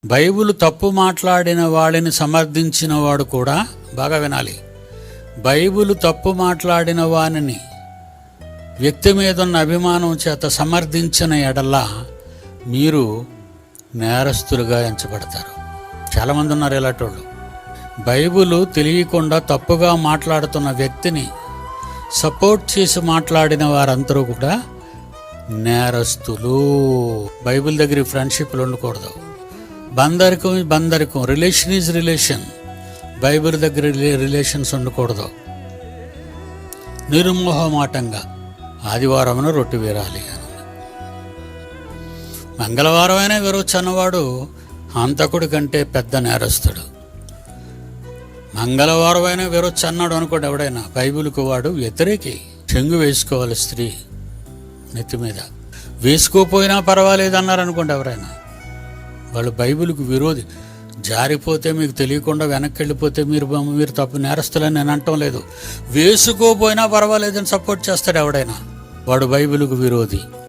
Bible తప్పు మాట్లాడిన వాడిని సమర్థించిన వాడు కూడా బాగా వినాలి. బైబిల్ తప్పు మాట్లాడిన వానిని వ్యక్తి మీద ఉన్న అభిమానం చేత సమర్థించిన ఎడల్లా మీరు నేరస్తులుగా ఎంచబడతారు. చాలామంది ఉన్నారు ఇలాంటోళ్ళు. బైబిల్ తెలియకుండా తప్పుగా మాట్లాడుతున్న వ్యక్తిని సపోర్ట్ చేసి మాట్లాడిన వారందరూ కూడా నేరస్తులు. బైబిల్ దగ్గర ఫ్రెండ్షిప్లు ఉండకూడదు. బందరికం రిలేషన్ ఈజ్ రిలేషన్. బైబిల్ దగ్గర రిలేషన్స్ ఉండకూడదు. నిర్మోహమాటంగా ఆదివారమున రొట్టె వీరాలి అని, మంగళవారం అయినా విరవచ్చు అన్నవాడు హంతకుడి కంటే పెద్ద నేరస్తుడు. మంగళవారం అయినా విరవచ్చు అన్నాడు అనుకోండి ఎవడైనా, బైబిల్కు వాడు వ్యతిరేకి. చెంగు వేసుకోవాలి స్త్రీ నెత్తి మీద, వేసుకోపోయినా పర్వాలేదు అన్నారు అనుకోండి ఎవరైనా, వాళ్ళు బైబిల్కు విరోధి. జారిపోతే మీకు తెలియకుండా వెనక్కి వెళ్ళిపోతే మీరు తప్పు నేరస్తులని నేను అంటం లేదు. వేసుకోపోయినా పర్వాలేదని సపోర్ట్ చేస్తాడు ఎవడైనా, వాడు బైబిల్కు విరోధి.